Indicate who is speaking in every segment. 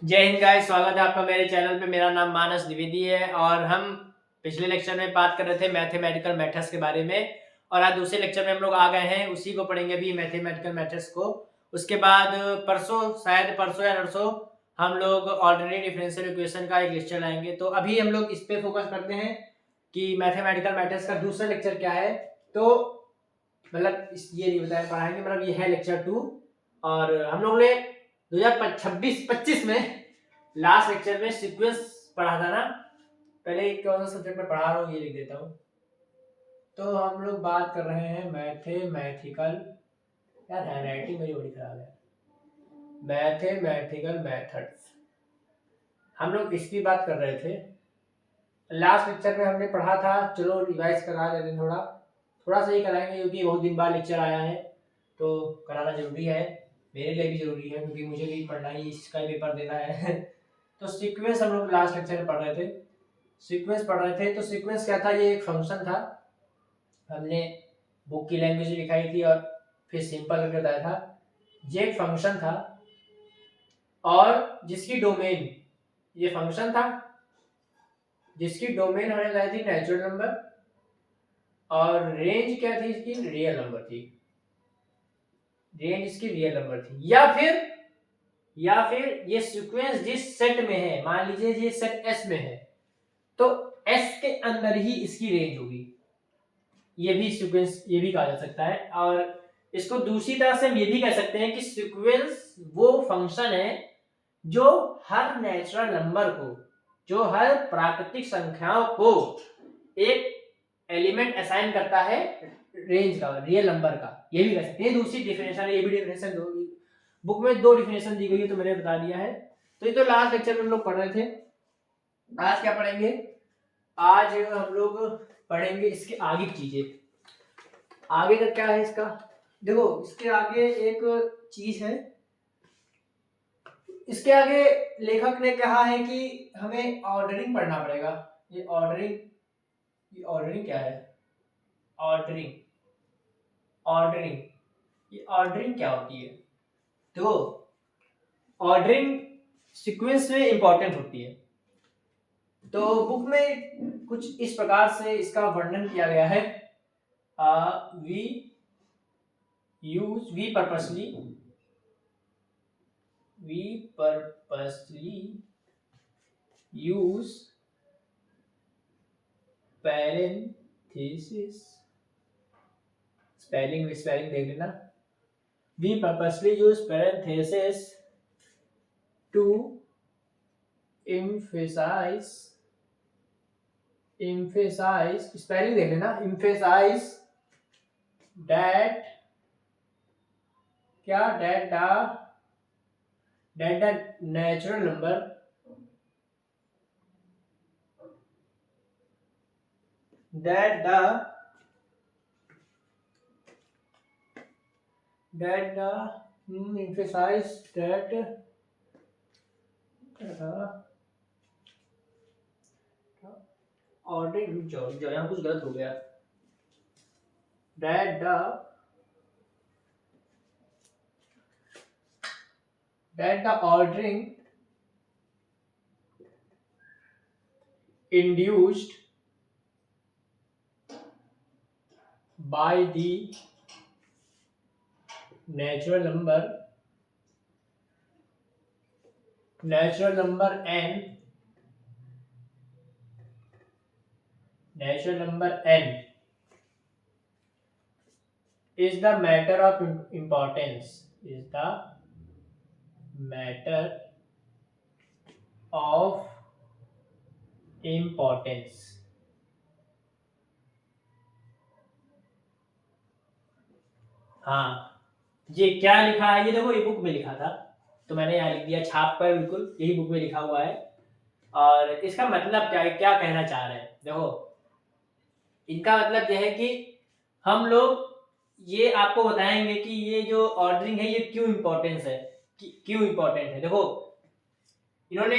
Speaker 1: जय हिंद गाइस, स्वागत है आपका मेरे चैनल पे। मेरा नाम मानस द्विवेदी है और हम पिछले लेक्चर में बात कर रहे थे मैथमेटिकल मेथड्स के बारे में। और आज दूसरे लेक्चर में हम लोग आ गए हैं, उसी को पढ़ेंगे अभी, मैथमेटिकल मेथड्स को। उसके बाद परसों, शायद परसों या नरसों, हम लोग ऑर्डिनरी डिफरेंशियल इक्वेशन का एक लेक्चर लाएंगे। तो अभी हम लोग इस पे फोकस करते हैं कि मैथमेटिकल मेथड्स का दूसरा लेक्चर क्या है। तो मतलब ये नहीं बताया पढ़ाएंगे, मतलब ये है लेक्चर 2। और हम लोग ने 2026-25 में लास्ट लेक्चर में सीक्वेंस पढ़ा था ना। पहले एक कौन सा सब्जेक्ट में पढ़ा रहा हूँ ये लिख देता हूँ। तो हम लोग बात कर रहे हैं मैथमेटिकल, यार हैंडराइटिंग मेरी बड़ी खराब है, मैथमेटिकल मेथड्स। हम लोग इसकी बात कर रहे थे। लास्ट लेक्चर में हमने पढ़ा था, चलो रिवाइज करा देते हैं, थोड़ा थोड़ा सा ही कराएंगे क्योंकि बहुत दिन बाद लेक्चर आया है तो कराना जरूरी है। मेरे लिए भी जरूरी है क्योंकि मुझे भी पढ़ना ही, इसका पेपर देना है। तो सीक्वेंस हम लोग लास्ट लेक्चर में पढ़ रहे थे। सीक्वेंस पढ़ रहे थे तो सीक्वेंस क्या था, ये एक फंक्शन था। हमने बुक की लैंग्वेज लिखाई थी और फिर सिंपल करके बताया था। ये एक फंक्शन था और जिसकी डोमेन, ये फंक्शन था जिसकी डोमेन हमने लाई थी नेचुरल नंबर और रेंज क्या थी इसकी, रियल नंबर थी। रेंज इसकी रियल नंबर थी। या फिर ये सीक्वेंस जिस सेट में है, मान लीजिए ये सेट एस में है तो एस के अंदर ही इसकी रेंज होगी। ये भी सीक्वेंस, ये भी कहा जा सकता है। और इसको दूसरी तरह से हम ये भी कह सकते हैं कि सीक्वेंस वो फंक्शन है जो हर नेचुरल नंबर को, जो हर प्राकृतिक संख्याओं को एक एलिमेंट असाइन करता है रेंज का, रियल नंबर का। ये भी कह सकते हैं। दूसरी डिफिनेशन है, ये भी डिफिनेशन दो, बुक में दो डिफिनेशन दी गई है तो मैंने बता दिया है। तो ये तो लास्ट लेक्चर में हम लोग पढ़ रहे थे। आज क्या पढ़ेंगे? आज हम लोग पढ़ेंगे इसके आगे की चीजें। आगे का क्या है इसका, देखो इसके आगे एक चीज है। इसके आगे लेखक ने कहा है कि हमें ऑर्डरिंग पढ़ना पड़ेगा। ये ऑर्डरिंग, ये ऑर्डरिंग क्या है? ऑर्डरिंग, ऑर्डरिंग, ये ऑर्डरिंग क्या होती है? देखो, ऑर्डरिंग सीक्वेंस में इंपॉर्टेंट होती है। तो बुक में कुछ इस प्रकार से इसका वर्णन किया गया है। We use, we purposely use parenthesis, spelling देख लेना। we purposely use parenthesis to emphasize, spelling देख लेना, emphasize that, क्या, that the natural number, that the emphasize that ordering, जो यहाँ कुछ गलत हो गया। that the ordering induced by the natural number n is the matter of importance, is the matter of importance। हाँ, ये क्या लिखा है, ये देखो, ये बुक में लिखा था तो मैंने यहाँ लिख दिया छाप कर, बिल्कुल यही बुक में लिखा हुआ है। और इसका मतलब क्या है, क्या कहना चाह रहे हैं? देखो, इनका मतलब यह है कि हम लोग ये आपको बताएंगे कि ये जो ऑर्डरिंग है ये क्यों इंपॉर्टेंस है, क्यों इंपॉर्टेंट है। देखो, इन्होंने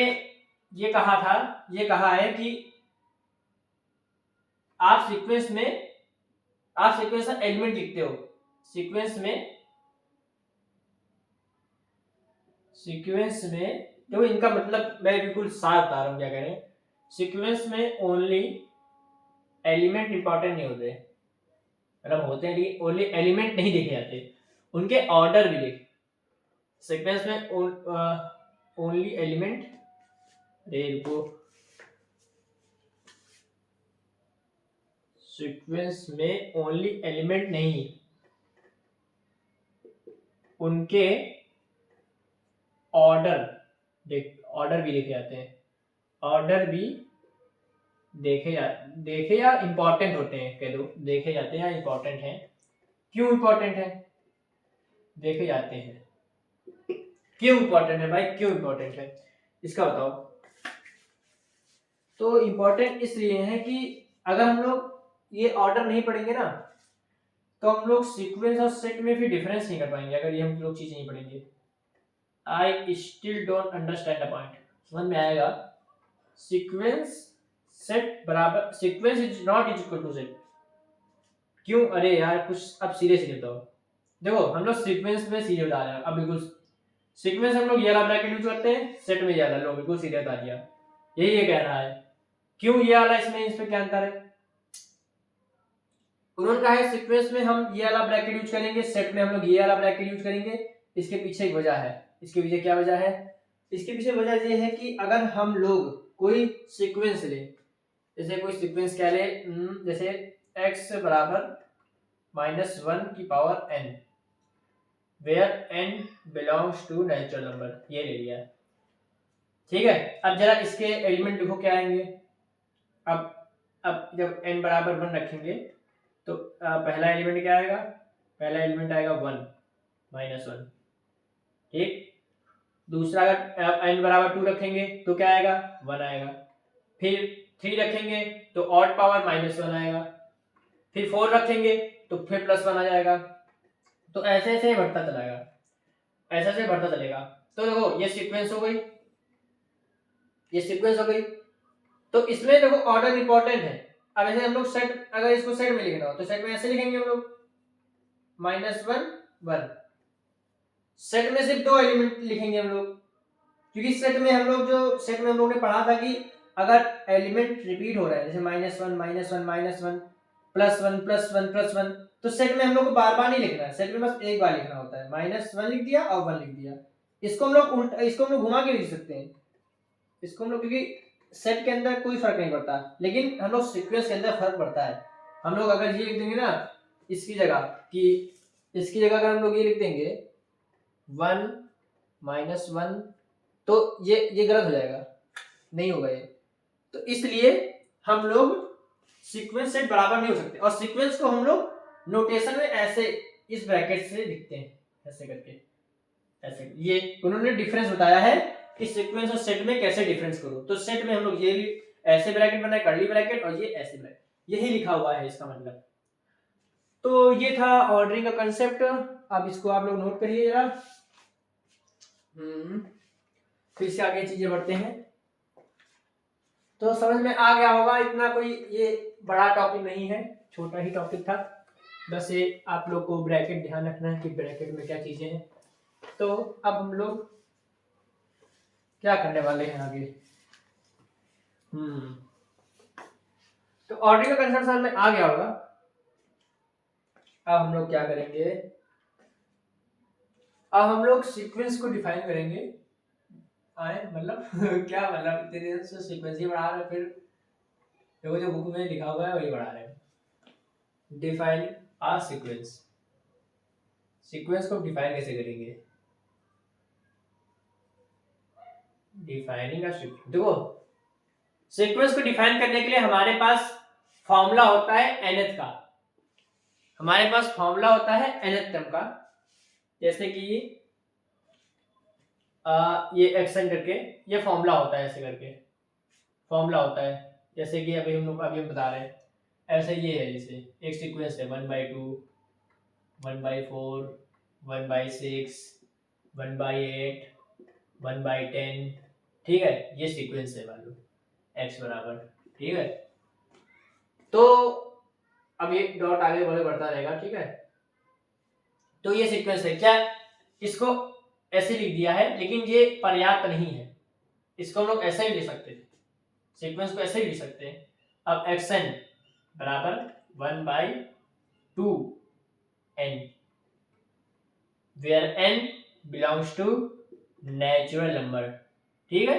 Speaker 1: ये कहा था, ये कहा है कि आप सीक्वेंस में एलिमेंट लिखते हो, सीक्वेंस में देखो इनका मतलब मैं बिल्कुल साफ बता रहा हूँ क्या कह रहे हैं। सीक्वेंस में ओनली एलिमेंट इंपॉर्टेंट नहीं होते, मतलब होते हैं लेकिन ओनली एलिमेंट नहीं देखे जाते, उनके ऑर्डर भी देखे। सीक्वेंस में ओनली एलिमेंट, रुको, सीक्वेंस में ओनली एलिमेंट नहीं, उनके ऑर्डर भी देखे जाते हैं। ऑर्डर भी देखे या इंपॉर्टेंट होते हैं, कह दो देखे जाते हैं या इंपॉर्टेंट हैं। क्यों इंपॉर्टेंट है? देखे जाते हैं। क्यों इंपॉर्टेंट है भाई, क्यों इंपॉर्टेंट है इसका बताओ। तो इंपॉर्टेंट इसलिए है कि अगर हम लोग ये ऑर्डर नहीं पढ़ेंगे ना, तो हम लोग सीक्वेंस और सेट में भी डिफरेंस नहीं कर पाएंगे अगर ये हम लोग चीज नहीं पढ़ेंगे। I still don't understand the point, समझ में आएगा? सीक्वेंस सेट बराबर, sequence is not equal to set. क्यों? अरे यार कुछ अब सीरियसली बताओ। देखो हम लोग सीक्वेंस में सीधे बता रहे हैं, अब बिल्कुल सीक्वेंस हम लोग ये वाला ब्रैकेट यूज करते हैं, सेट में ये वाला, लो बिल्कुल सीधे बता दिया, यही ये कह रहा है। क्यों ये वाला, इसमें इसमें क्या अंतर है? उन्होंने कहा है सीक्वेंस में हम ये वाला ब्रैकेट यूज करेंगे, सेट में हम लोग ये वाला ब्रैकेट यूज करेंगे। इसके पीछे एक वजह है। इसके पीछे क्या वजह है? इसके पीछे वजह ये है कि अगर हम लोग कोई सीक्वेंस ले, जैसे कोई सीक्वेंस क्या ले, जैसे x बराबर -1 की power n, where n belongs to natural number, ये ले लिया, ठीक है। अब जरा इसके एलिमेंट देखो क्या आएंगे। अब जब n बराबर 1 रखेंगे तो पहला एलिमेंट क्या आएगा? पहला एलिमेंट आएगा 1 -1, ठीक। दूसरा अगर n बराबर 2 रखेंगे तो क्या आएगा? 1 आएगा। फिर 3 रखेंगे तो ऑड पावर -1 आएगा। फिर 4 रखेंगे तो फिर +1 आ जाएगा। तो ऐसे ऐसे बढ़ता चलेगा, ऐसे ऐसे बढ़ता चलेगा। तो देखो ये सीक्वेंस हो गई, ये सीक्वेंस हो गई। तो इसमें देखो ऑर्डर इंपॉर्टेंट है। अब ऐसे हम लोग सेट, अगर इसको सेट में लिखना हो तो सेट में ऐसे लिखेंगे हम लोग -1 1। सेट में सिर्फ 2 एलिमेंट लिखेंगे हम लोग, क्योंकि सेट में हम लोग जो सेट में हम लोग ने पढ़ा था कि अगर एलिमेंट रिपीट हो रहा है, जैसे -1 -1 -1 +1 +1 +1, तो सेट में हम लोग को बार बार नहीं लिखना है, सेट में बस एक बार लिखना होता है। -1 लिख दिया और 1 लिख दिया। इसको हम लोग उल्टा, इसको हम लोग घुमा के लिख सकते हैं इसको हम लोग, क्योंकि सेट के अंदर कोई फर्क नहीं पड़ता, लेकिन हम लोग सीक्वेंस के अंदर फर्क पड़ता है। हम लोग अगर ये लिख देंगे ना इसकी जगह, कि इसकी जगह अगर हम लोग ये लिख देंगे 1 -1, तो ये गलत हो जाएगा, नहीं होगा ये। तो इसलिए हम लोग सीक्वेंस सेट बराबर नहीं हो सकते, और सीक्वेंस को हम लोग नोटेशन में ऐसे इस ब्रैकेट से लिखते हैं, ऐसे करके, ऐसे। ये उन्होंने डिफरेंस बताया है कि सीक्वेंस और सेट में कैसे डिफरेंस करो। तो सेट में हम लोग ये ऐसे ब्रैकेट बनाए, कर्ली ब्रैकेट, और ये ऐसे ब्रैकेट, यही लिखा हुआ है इसका मतलब। तो ये था ऑर्डरिंग का कंसेप्ट। अब इसको आप लोग नोट करिए जरा। फिर से आगे चीजें बढ़ते हैं। तो समझ में आ गया होगा, इतना कोई ये बड़ा टॉपिक नहीं है, छोटा ही टॉपिक था। बस ये आप लोग को ब्रैकेट ध्यान रखना है कि ब्रैकेट में क्या चीजें हैं। तो अब हम लोग क्या करने वाले हैं आगे। तो ऑर्डरिंग का कंसेप्ट समझ में आ गया होगा। अब हम लोग क्या करेंगे, अब हम लोग सीक्वेंस को डिफाइन करेंगे। आए मतलब क्या मतलब, इतने दिन से सीक्वेंस ही पढ़ा रहे, फिर देखो जो बुक में लिखा हुआ है वही पढ़ा रहे हैं। डिफाइन आ सीक्वेंस, सीक्वेंस को डिफाइन कैसे करेंगे? डिफाइनिंग अ सीक्वेंस, देखो सीक्वेंस को डिफाइन करने के लिए हमारे पास फॉर्मूला होता है nth का, हमारे पास फॉर्मूला होता है nth टर्म का। जैसे कि ये एक्शन करके ये फॉर्मूला होता है, ऐसे करके फॉर्मूला होता है। जैसे कि अभी हम बता रहे हैं, ऐसे ये है, जैसे एक सीक्वेंस है 1/2 1/4 1/6 1/8 1/10, ठीक है, ये सीक्वेंस है मान लो x बराबर, ठीक है। तो अब ये डॉट आगे बढ़ता रहेगा, ठीक है। तो ये सीक्वेंस है क्या, इसको ऐसे लिख दिया है, लेकिन ये पर्याप्त नहीं है। इसको हम लोग ऐसे ही ले सकते थे, सीक्वेंस को ऐसे ही लिख सकते हैं। अब xn बराबर 1/2n where n belongs to natural number. ठीक है,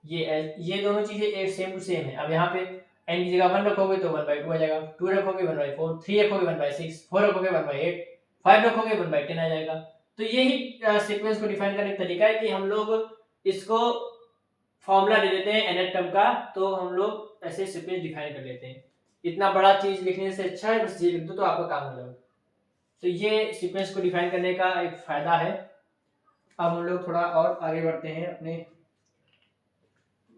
Speaker 1: ये दोनों चीजें एक सेम टू सेम है। अब यहाँ पे n की जगह 1 रखोगे तो 1/2 आ जाएगा, 2 रखोगे 1/4, 3 रखोगे 1/6, 4 रखोगे 1/8, 5 रखोगे 1/10 आ जाएगा। तो यही सीक्वेंस को डिफाइन करने का तरीका है कि हम लोग इसको फॉर्मूला दे देते हैं nth टर्म का, तो हम लोग ऐसे सीक्वेंस डिफाइन कर लेते हैं। इतना बड़ा चीज लिखने से अच्छा है बस ये लिख दो तो आपका काम हो जाएगा। तो ये सीक्वेंस को डिफाइन करने का एक फायदा है। अब हम लोग थोड़ा और आगे बढ़ते हैं अपने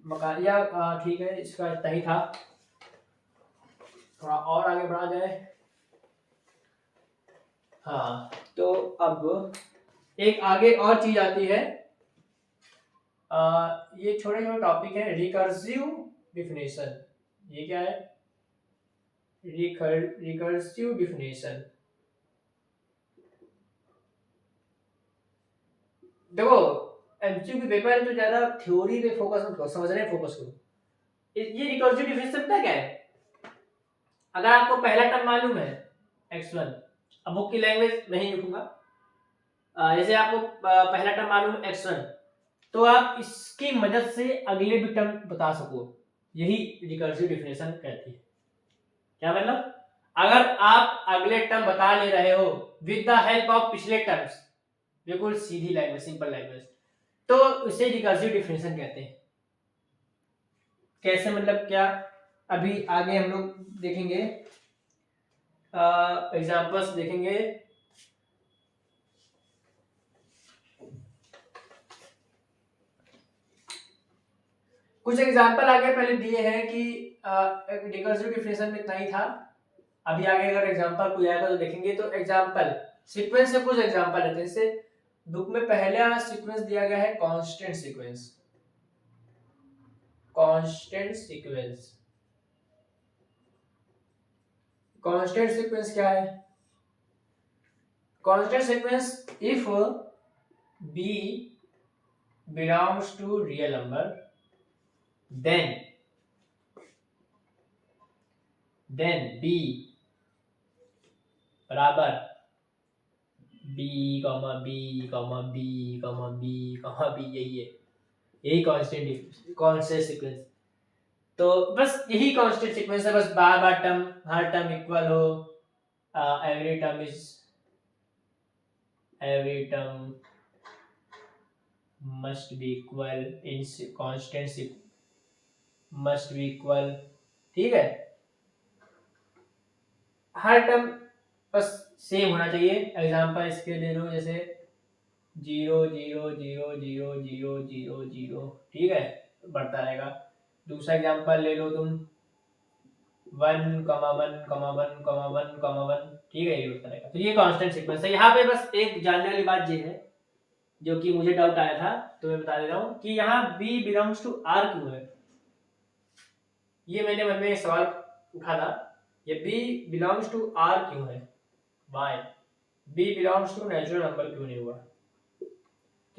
Speaker 1: मकान, या ठीक है इसका इतना ही था, थोड़ा और आगे बढ़ा जाए। हाँ, तो अब एक आगे और चीज आती है, ये छोटे छोटे टॉपिक है, रिकर्सिव डिफिनेशन। ये क्या है? Recursive definition. देखो एमसीक्यू के पेपर है तो ज्यादा थ्योरी पे फोकस मत करो, समझने फोकस करो। ये रिकर्सिव डिफिनेशन पता क्या है? अगर आपको पहला टर्म मालूम है x1, अब बुक की लैंग्वेज नहीं लिखूंगा, जैसे आपको पहला टर्म मालूम है x1, तो आप इसकी मदद से अगले भी टर्म बता सको, यही रिकर्सिव डिफिनेशन कहती है। क्या मतलब? अगर आप अगले टर्म बता ले रहे हो विद द हेल्प ऑफ पिछले टर्म्स, बिल्कुल सीधी लैंग्वेज, सिंपल लैंग्वेज, तो उसे रिकर्सिव डिफिनेशन कहते हैं। कैसे मतलब क्या? अभी आगे हम लोग देखेंगे, एग्जांपल्स देखेंगे। कुछ एग्जांपल आगे पहले दिए हैं कि रिकर्सिव डिफिनेशन में इतना ही था। अभी आगे अगर एग्जांपल कोई आएगा तो देखेंगे। तो एग्जांपल सीक्वेंस से कुछ एग्जांपल रहते हैं। जैसे बुक में पहला सीक्वेंस दिया गया है constant sequence. Constant sequence, constant sequence क्या है? Constant sequence if b belongs to real number then b बराबर b comma b comma b comma b comma b, यही कांस्टेंट सीक्वेंस। तो बस यही कांस्टेंट सीक्वेंस है, बस बार बार टर्म, हर टर्म इक्वल हो, every term must be equal in constant must be equal। ठीक है, हर टर्म बस सेम होना चाहिए। एग्जांपल इसके ले लो, जैसे 0 0 0 0 0 0 0, ठीक है, बढ़ता रहेगा। दूसरा एग्जांपल ले लो तुम 1,1,1,1,1, ठीक है, ये होता रहेगा। तो ये कांस्टेंट सीक्वेंस है। यहाँ पे बस एक जानने वाली बात ये है जो कि मुझे डाउट आया था, तो मैं बता दे रहा हूँ कि यहाँ b बिलोंग्स टू r क्यों है। ये मैंने मन में एक सवाल उठा था, ये b बिलोंग्स टू r क्यों है, why b belongs to natural number क्यों नहीं हुआ।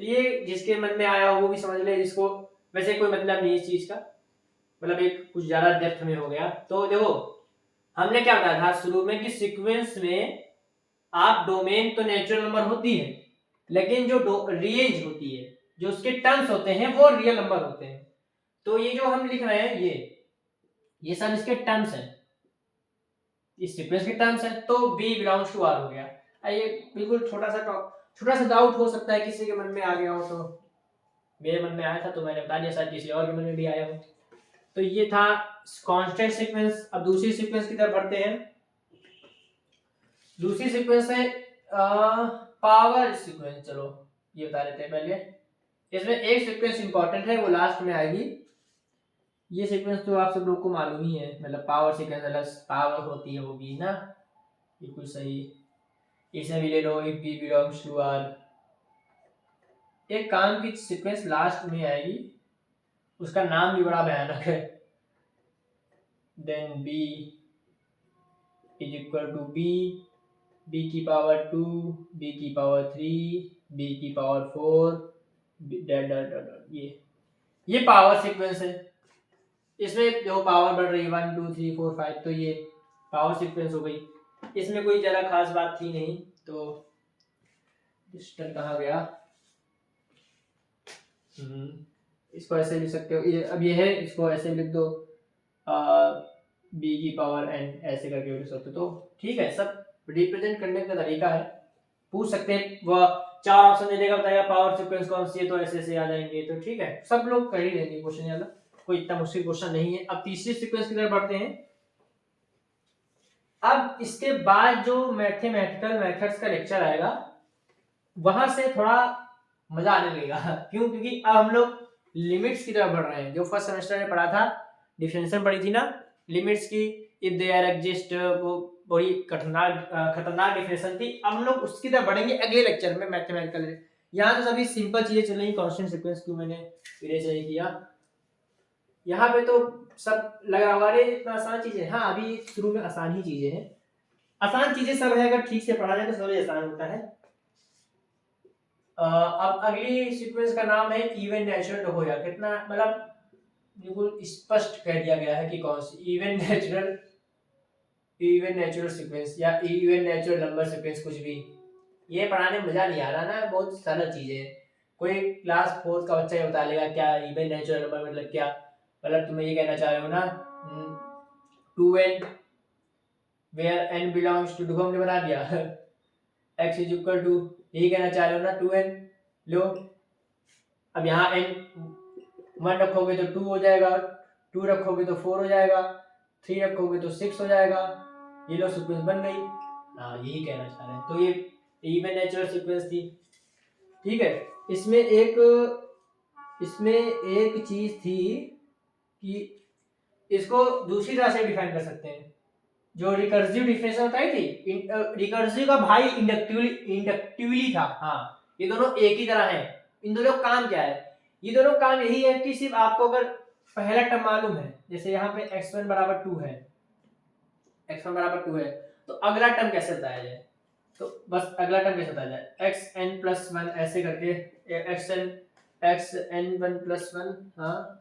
Speaker 1: तो ये जिसके मन में आया वो भी समझ ले, जिसको वैसे कोई मतलब नहीं इस चीज का, मतलब एक कुछ ज्यादा डेप्थ में हो गया। तो देखो हमने क्या बताया था शुरू में कि सीक्वेंस में आप डोमेन तो नेचुरल नंबर होती है, लेकिन जो रेंज होती है, जो उसके टर्म्स होते हैं वो रियल नंबर होते हैं। तो ये जो हम लिख रहे हैं ये सब इसके टर्म्स हैं, इस सीक्वेंस के टर्म्स हैं। तो b बिलोंग्स टू r हो गया। ये बिल्कुल छोटा सा डाउट हो सकता है किसी के मन में आ गया हो, तो मेरे मन में आया था तो मैंने बता दिया, शायद किसी और के मन में भी आया हो। तो ये था कांस्टेंट सीक्वेंस। अब दूसरी सीक्वेंस की तरफ बढ़ते हैं। दूसरी सीक्वेंस है पावर सीक्वेंस। चलो ये बता देते हैं पहले। इसमें एक सीक्वेंस इंपॉर्टेंट है, वो लास्ट में आएगी। ये सीक्वेंस तो आप सब लोग को मालूम ही है, मतलब पावर सीक्वेंस अलग पावर होती है वो भी ना, बिल्कुल सही। इसमें भी ले लो if b belongs to r। एक काम की सीक्वेंस लास्ट में आएगी, उसका नाम भी बड़ा भयानक है। Then b is equal to b की पावर 2, b की पावर 3, b की पावर 4, ये पावर सीक्वेंस है। इसमें जो पावर बढ़ रही है 1 2 3 4 5, तो ये पावर सीक्वेंस हो गई। इसमें कोई ज़्यादा खास बात थी नहीं। तो डिजिटल कहाँ गया? इसको ऐसे लिख सकते हो, अब ये है, इसको ऐसे लिख दो बी की पावर एन, ऐसे करके लिख सकते हो। तो ठीक है, सब रिप्रेजेंट करने का तरीका है। पूछ सकते हैं, वह 4 ऑप्शन दे देगा, बताएगा पावर सीक्वेंस कौन सी है, तो ऐसे ऐसे आ जाएंगे। तो ठीक है, सब लोग कर ही लेंगे क्वेश्चन, वाला कोई इतना मुश्किल क्वेश्चन नहीं है। अब तीसरी सीक्वेंस की तरफ बढ़ते हैं। अब इसके बाद जो मैथमेटिकल मेथड्स का लेक्चर आएगा, वहां से थोड़ा मजा आने लगेगा। क्यों? क्योंकि अब हम लोग लिमिट्स की तरफ बढ़ रहे हैं। जो फर्स्ट सेमेस्टर में पढ़ा था, डिफरेंशियल पढ़ी थी ना लिमिट्स की, इफ दे आर एग्जिस्ट, वो बड़ी खतरनाक डिफिनेशन थी। अब हम लोग उसकी तरफ बढ़ेंगे अगले लेक्चर में, मैथमेटिकल। यहाँ तो सभी सिंपल चीजें चल रही, कांस्टेंट सीक्वेंस को मैंने इरेज नहीं किया। यहाँ पे तो सब लग रहा होगा, अरे इतना आसान चीजें। हाँ, अभी शुरू में आसान ही चीजें हैं। आसान चीजें सब है, अगर ठीक से पढ़ा जाए तो सब आसान होता है। अब अगली सीक्वेंस का नाम है इवन नेचुरल होया। कितना मतलब बिल्कुल स्पष्ट कह दिया गया है कि कौन सी इवन नेचुरल सीक्वेंस या इवन नेचुरल नंबर सीक्वेंस, कुछ भी। ये पढ़ाने में मजा नहीं आ रहा ना, बहुत सरल चीजें हैं। कोई क्लास 4 का बच्चा ही बता लेगा क्या इवन नेचुरल नंबर मतलब क्या। मतलब तुम्हें ये कहना चाह रहे हो ना 2n where n belongs to, हमने बना दिया x इज इक्वल टू, यही कहना चाह रहे हो ना 2n। लो, अब यहाँ n 1 रखोगे तो 2 हो जाएगा, 2 रखोगे तो 4 हो जाएगा, 3 रखोगे तो 6 हो जाएगा। ये लो सीक्वेंस बन गई। हाँ, यही कहना चाह रहे हैं। तो ये इवन नेचुरल सीक्वेंस थी। ठीक है, इसमें एक चीज थी कि इसको दूसरी तरह से डिफाइन कर सकते हैं। जो रिकर्सिव डिफिनेशन बताई थी, रिकर्सिव का भाई इंडक्टिवली था। हाँ, ये दोनों एक ही तरह है। इन दोनों का काम क्या है? ये दोनों काम यही है कि सिर्फ आपको अगर पहला टर्म मालूम है, जैसे यहाँ पे x1 बराबर 2 है, x1 बराबर 2 है, तो अगला टर्म कैसे बताया जाए? तो बस अगला टर्म कैसे बताया जाए, xn प्लस 1 ऐसे करके, xn1 प्लस 1, हाँ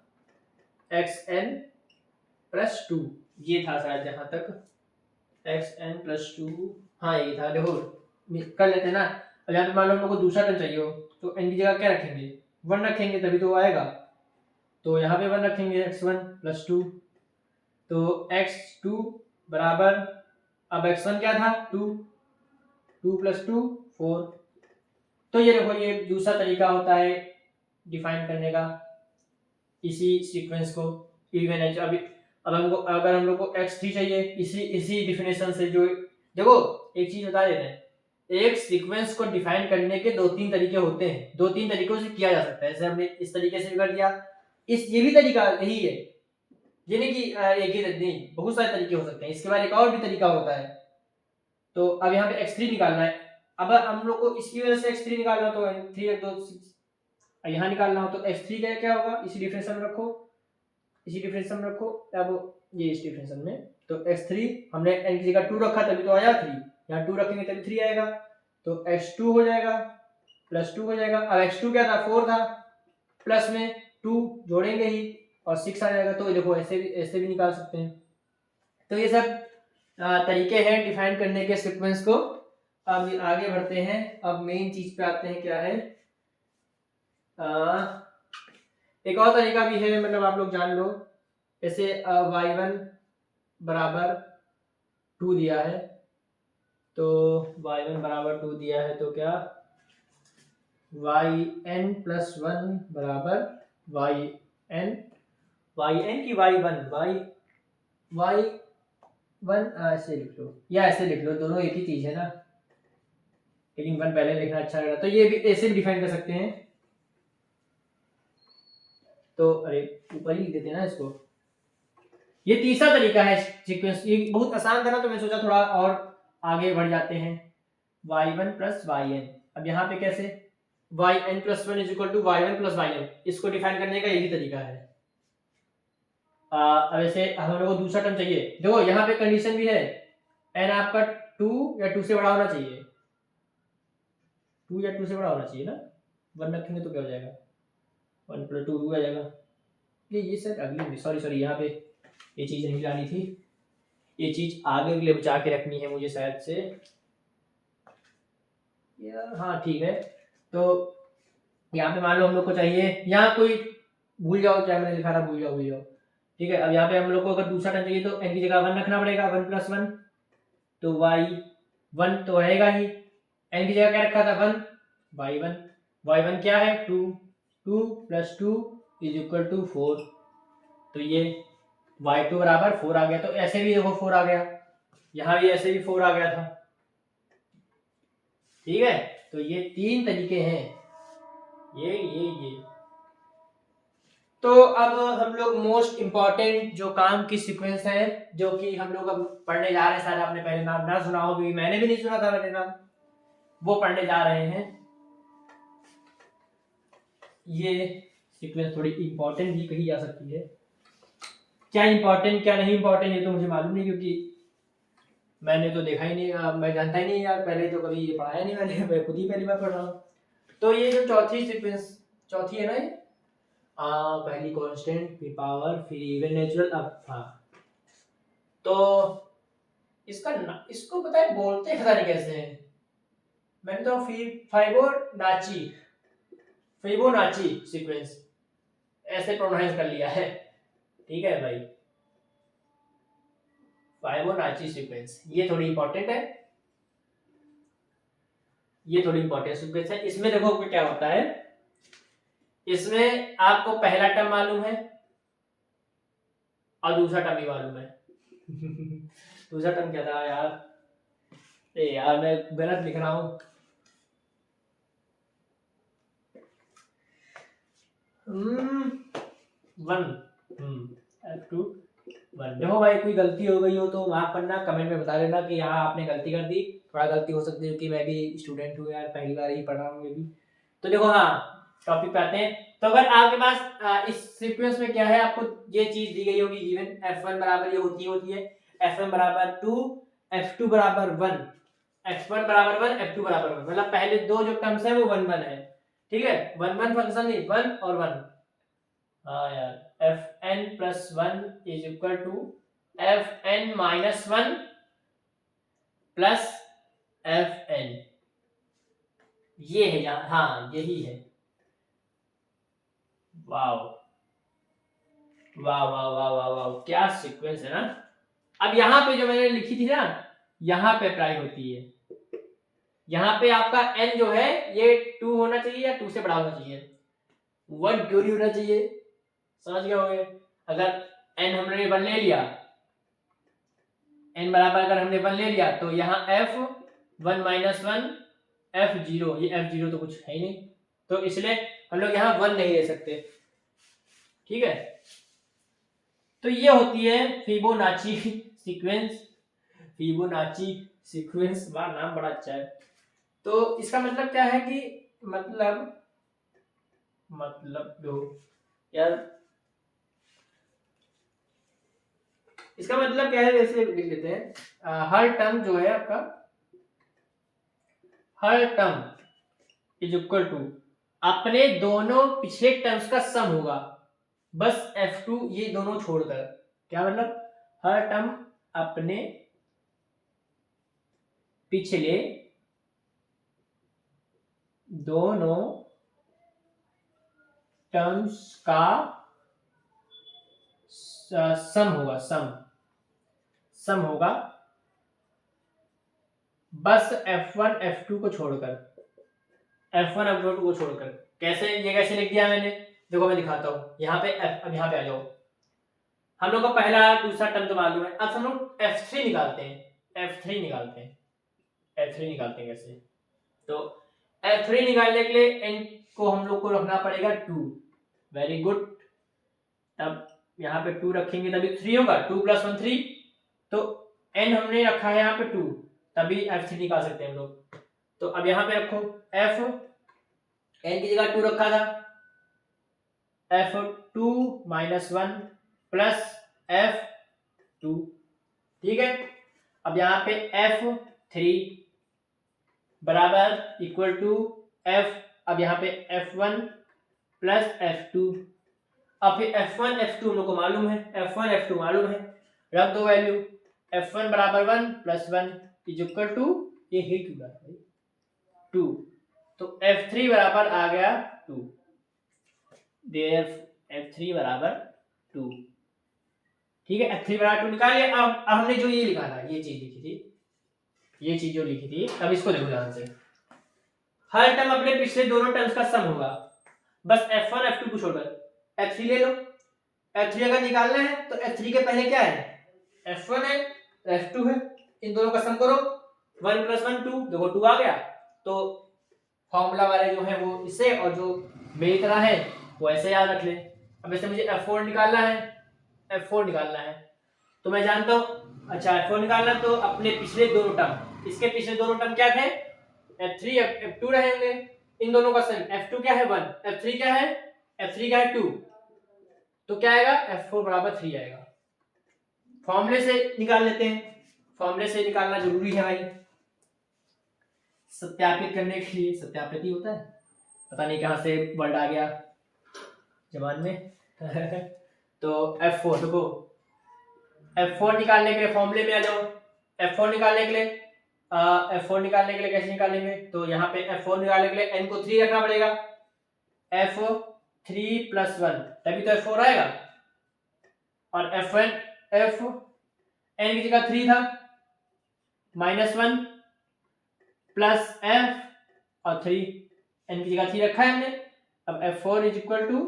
Speaker 1: xn प्लस 2, ये था शायद जहां तक xn प्लस 2, हाँ ये था। देखो कर लेते हैं ना। अब यहाँ पे मान लो हम लोग को दूसरा टर्म चाहिए हो, तो n की जगह क्या रखेंगे? 1 रखेंगे, तभी तो वो आएगा। तो यहाँ पे 1 रखेंगे, x1 प्लस 2, तो x2 बराबर, अब x1 क्या था 2, 2 प्लस 2 4। तो ये देखो, ये दूसरा तरीका होता है डिफाइन करने का इसी सीक्वेंस को इवन एच। अभी अब हमको, अगर हम लोग को x3 चाहिए इसी डिफिनेशन से, जो देखो एक चीज बता देते हैं, एक सीक्वेंस को डिफाइन करने के 2-3 तरीके होते हैं, 2-3 तरीकों से किया जा सकता है। जैसे हमने इस तरीके से भी कर दिया, ये भी तरीका यही है। ये नहीं कि एक ही नहीं, बहुत सारे तरीके हो सकते हैं। इसके बाद एक और भी तरीका होता है। तो अब यहाँ पे x3 निकालना है। अब हम लोग को इसकी वजह से x3 निकालना, तो 3 रख दो, 6 यहाँ निकालना हो तो x3 क्या होगा, इसी डिफरेंशियल में रखो, इसी डिफरेंशियल में रखो। अब ये इस डिफरेंशियल में, तो x3 हमने n की जगह 2 रखा तभी तो आया 3, यहाँ 2 रखेंगे तभी 3 आएगा। तो x2 हो जाएगा प्लस 2 हो जाएगा। अब x2 क्या था, 4 था, प्लस में 2 जोड़ेंगे ही और 6 आ जाएगा। तो देखो ऐसे भी निकाल सकते हैं। तो ये सब तरीके हैं डिफाइन करने के सीक्वेंस को। अब आगे बढ़ते हैं। अब मेन चीज पे आते हैं, क्या है, एक और तरीका भी है, मतलब आप लोग जान लो। जैसे y1 बराबर 2 दिया है, तो y1 बराबर 2 दिया है, तो क्या yn प्लस 1 बराबर yn की y1 ऐसे लिख लो या ऐसे लिख लो, दोनों एक ही चीज है ना, लेकिन 1 पहले लिखना अच्छा लग रहा। तो ये भी ऐसे भी डिफाइन कर सकते हैं। तो अरे ऊपर ही लिख देते हैं ना इसको। ये तीसरा तरीका है सीक्वेंस, ये बहुत आसान था ना, तो मैं सोचा थोड़ा और आगे बढ़ जाते हैं। y1 प्लस yn, अब यहाँ पे कैसे, yn plus 1 is equal to y1 plus yn, इसको डिफाइन करने का यही तरीका है। अब ऐसे हम लोगों को दूसरा टर्म चाहिए। देखो यहाँ पे कंडीशन भी है, n आपका 2 या 2 से बड़ा होना चाहिए, 2 या 2 से बड़ा होना चाहिए ना, 1 रखेंगे तो क्या हो जाएगा, 1 + 2 2 आ जाएगा। ये सर अगली, सॉरी यहाँ पे ये चीज़ नहीं लानी थी, ये चीज़ आगे के लिए बचा के रखनी है मुझे शायद से। हाँ ठीक है। तो यहाँ पे मान लो हम लोग को चाहिए, यहाँ कोई भूल जाओ क्या मैंने लिखा था, भूल जाओ। ठीक है, अब यहाँ पे हम लोग को अगर दूसरा टर्म चाहिए तो n की जगह 1 रखना पड़ेगा, 1 + 1, तो y 1 तो रहेगा ही। n की जगह क्या रखा था 1, y1, y1 क्या है 2, 2 + 2 = 4, तो ये y2 बराबर 4 आ गया। तो ऐसे भी देखो 4 आ गया, यहाँ भी ऐसे भी 4 आ गया था। ठीक है, तो ये 3 तरीके हैं, ये। तो अब हम लोग मोस्ट इम्पॉर्टेंट जो काम की सीक्वेंस है, जो कि हम लोग अब पढ़ने जा रहे हैं, शायद आपने पहले नाम ना सुना हो, क्योंकि मैंने भी नहीं सुना था पहले नाम, वो पढ़ने जा रहे हैं। ये सीक्वेंस थोड़ी इम्पोर्टेंट भी कही जा सकती है, क्या इम्पोर्टेंट क्या नहीं इम्पोर्टेंट ये तो मुझे मालूम नहीं, क्योंकि मैंने तो देखा ही नहीं, मैं जानता ही नहीं यार, पहले तो कभी ये पढ़ाया नहीं मैंने, मैं खुद ही पहली बार पढ़ रहा हूँ। तो ये जो चौथी सीक्वेंस, चौथी है ना ये, पहली कांस्टेंट, फिर पावर, फिर इवन, नेचुरल, अब हाँ, तो इसको पता है बोलते पता नहीं कैसे हैं, मैंने तो फिबोनाची सीक्वेंस ऐसे प्रोनाउंस कर लिया है। ठीक है भाई, फिबोनाची सीक्वेंस ये थोड़ी इंपॉर्टेंट है, ये थोड़ी इंपॉर्टेंट सीक्वेंस है। इसमें देखो क्या होता है, इसमें आपको पहला टर्म मालूम है और दूसरा टर्म भी मालूम है। दूसरा टर्म क्या था यार, यार मैं गलत लिख रहा हूँ, वन, F2 1। देखो भाई कोई गलती हो गई हो तो माफ करना, कमेंट में बता देना कि यहाँ आपने गलती कर दी, थोड़ा गलती हो सकती है क्योंकि मैं भी स्टूडेंट हूँ यार, पहली बार ही पढ़ रहा हूँ ये भी। तो देखो हाँ, टॉपिक पे आते हैं। तो अगर आपके पास इस सीक्वेंस में क्या है, आपको ये चीज दी गई होगी गिवन, F1 बराबर ये होती है F1 बराबर 2, F2 बराबर 1, F1 बराबर 1, F2 बराबर 1, मतलब पहले दो जो टर्म्स है वो 1 1 है। ठीक है, 1 1 फंक्शन नहीं, 1 और 1। हाँ यार, Fn + 1 = Fn - 1 + Fn, ये है यार, हाँ यही है। वाव वाह वाह वाह वाह वाह, क्या सीक्वेंस है ना। अब यहाँ पे जो मैंने लिखी थी ना, यहाँ पे अप्लाई होती है, यहाँ पे आपका n जो है ये 2 होना चाहिए या 2 से बड़ा होना चाहिए, 1 क्यों नहीं होना चाहिए, समझ गए होंगे। अगर n हमने 1 ले लिया, n बराबर अगर हमने 1 ले लिया, तो यहाँ F1 - 1 F0, ये F0 तो कुछ है ही नहीं, तो इसलिए हम लोग यहाँ 1 नहीं ले सकते। ठीक है, तो ये होती है फिबोनाची सीक्वेंस, फिबोनाची सीक्वेंस, वाह नाम बड़ा अच्छा है। तो इसका मतलब क्या है कि मतलब दो यार, इसका मतलब क्या है, वैसे लिख लेते हैं, हर टर्म जो है आपका, हर टर्म = अपने दोनों पिछले टर्म्स का सम होगा, बस F2 ये दोनों छोड़कर। क्या मतलब, हर टर्म अपने पिछले दोनों टर्म्स का सम होगा, सम होगा, बस F1 F2 को छोड़कर, F1 F2 को छोड़कर। कैसे, ये कैसे लिख दिया मैंने, देखो मैं दिखाता हूँ यहाँ पे। अब यहाँ पे आ जाओ, हम लोग का पहला दूसरा टर्म तो मालूम है, अब हम लोग F3 निकालते हैं, F3 निकालते हैं कैसे, तो F3 निकालने के लिए n को हम लोग को रखना पड़ेगा 2, वेरी गुड। तब यहाँ पे 2 रखेंगे तभी 3 होगा, 2 + 1 3, तो n हमने रखा है यहाँ पे 2, तभी F3 निकाल सकते हैं हम लोग। तो अब यहाँ पे रखो F, n की जगह 2 रखा था, F2 - 1 + F2। ठीक है, अब यहाँ पे F3 बराबर = F, अब यहाँ पे F1 प्लस F2। अब फिर F1 F2 हम लोग को मालूम है, F1 F2 मालूम है, रख दो वैल्यू। F1 बराबर 1 प्लस 1 इज इक्वल टू, ये हीट हुआ है 2, तो F3 बराबर आ गया 2, देयर F3 बराबर 2। ठीक है, F3 बराबर 2 निकालिए। अब हमने जो ये लिखा था, ये चीज लिखी थी, ये चीज जो लिखी थी, अब इसको देखो ध्यान से। हर टर्म अपने पिछले दोनों टर्म्स का सम होगा, बस F1 F2 को छोड़कर। F3 ले लो, F3 अगर निकालना है तो F3 के पहले क्या है, F1 है, F2 है, इन दोनों का सम करो, 1 प्लस 1 2, देखो 2 आ गया। तो फॉर्मूला वाले जो है वो इसे, और जो मेरी तरह है वो ऐसे याद रख ले। अब ऐसे मुझे F4 निकालना है, F4 निकालना है तो मैं जानता हूँ, अच्छा F4 निकालना तो अपने पिछले दोनों टर्म, इसके पिछले दोनों टर्म क्या थे, F3 F2 रहेंगे, इन दोनों का सम, F2 क्या है 1, F3 क्या है, F3 क्या है 2, तो क्या आएगा F4 बराबर 3 आएगा। फॉर्मूले से निकाल लेते हैं, फॉर्मूले से निकालना जरूरी है भाई, सत्यापित करने के लिए। सत्यापित ही होता है, पता नहीं कहां से वर्ड आ गया जबान में तो F4 देखो, F4 निकालने के लिए फॉर्मूले में आ जाओ। F4 निकालने के लिए F4 निकालने के लिए कैसे निकालेंगे, तो यहाँ पे F4 निकालने के लिए n को 3 रखना पड़ेगा, F3 प्लस 1 तभी तो F4 आएगा, और F1 F n की जगह 3 था, -1 प्लस F और 3, n की जगह 3 रखा है हमने। अब F4 is equal to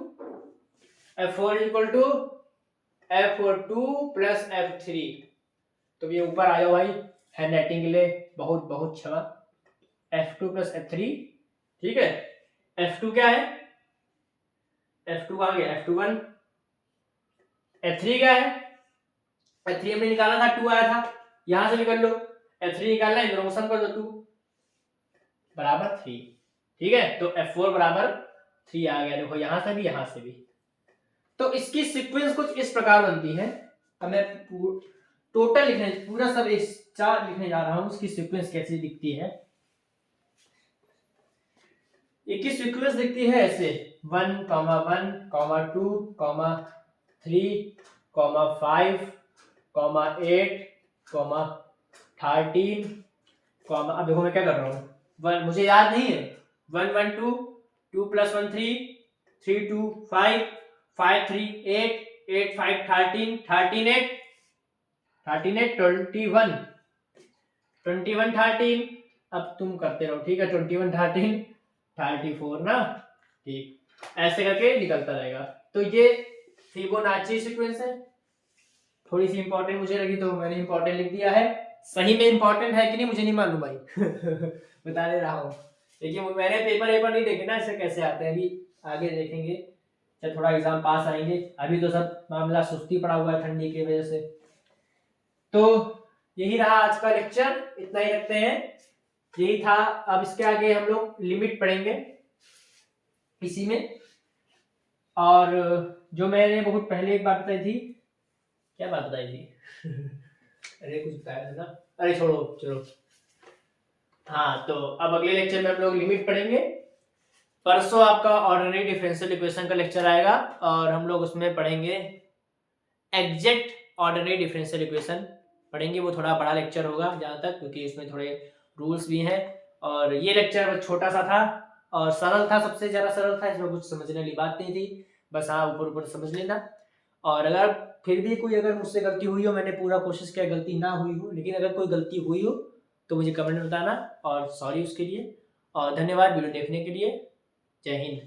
Speaker 1: F2 plus F3, तो ये ऊपर आ जाओ भाई, हैंड राइटिंग के लिए बहुत बहुत क्षमा। F2 प्लस F3, ठीक है। F2 क्या है, F2 कहाँ गया, F2 1, F3 क्या है, F3 हमने निकाला था 2 आया था, यहां से निकाल लो, F3 निकालना है, दोनों सम कर दो, 2 बराबर 3, ठीक है। तो F4 बराबर 3 आ गया, देखो यहां से भी यहां से भी। तो इसकी सीक्वेंस कुछ इस प्रकार बनती है, अब मैं टोटल लिखने, पूरा सब एक चार्ट लिखने जा रहा हूं, उसकी सीक्वेंस कैसी दिखती है। एक सीक्वेंस दिखती है ऐसे 1, 1, 2, 3, 5, 8, 13, अब देखो मैं क्या कर रहा हूँ, 1 मुझे याद नहीं है, 1 1 2, 2 प्लस 1 3, 3 2 5, 5 3 8, 8 5 13, 13 8, 13 8 21, 21 13, अब तुम करते रहो, ठीक है, 21 13 34 ना, ठीक, ऐसे करके निकलता रहेगा। तो ये फिबोनाची सीक्वेंस है, थोड़ी सी इंपॉर्टेंट मुझे लगी तो मैंने इंपॉर्टेंट लिख दिया है, सही में इंपॉर्टेंट है कि नहीं मुझे नहीं मालूम भाई बता दे रहा हूँ, देखिए मैंने पेपर नहीं देखे ना ऐसे कैसे आते हैं, अभी आगे देखेंगे जब थोड़ा एग्जाम पास आएंगे, अभी तो सब मामला सुस्ती पड़ा हुआ है ठंडी की वजह से। तो यही रहा आज का लेक्चर, इतना ही रखते हैं, यही था। अब इसके आगे हम लोग लिमिट पढ़ेंगे इसी में, और जो मैंने बहुत पहले एक बात बताई थी, क्या बात बताई थी अरे कुछ बताया था ना, अरे छोड़ो चलो। हाँ, तो अब अगले लेक्चर में हम लोग लिमिट पढ़ेंगे। परसों आपका ऑर्डिनरी डिफरेंशियल इक्वेशन का लेक्चर आएगा, और हम लोग उसमें पढ़ेंगे एग्जैक्ट ऑर्डिनरी डिफरेंशियल इक्वेशन पढ़ेंगे, वो थोड़ा बड़ा लेक्चर होगा जहाँ तक, क्योंकि इसमें थोड़े रूल्स भी हैं, और ये लेक्चर छोटा सा था और सरल था, सबसे ज़्यादा सरल था, इसमें कुछ समझने वाली बात नहीं थी, बस हाँ ऊपर ऊपर समझ लेना। और अगर फिर भी कोई अगर मुझसे गलती हुई हो, मैंने पूरा कोशिश किया गलती ना हुई हो, लेकिन अगर कोई गलती हुई हो तो मुझे कमेंट में बताना, और सॉरी उसके लिए, और धन्यवाद वीडियो देखने के लिए। जय हिंद।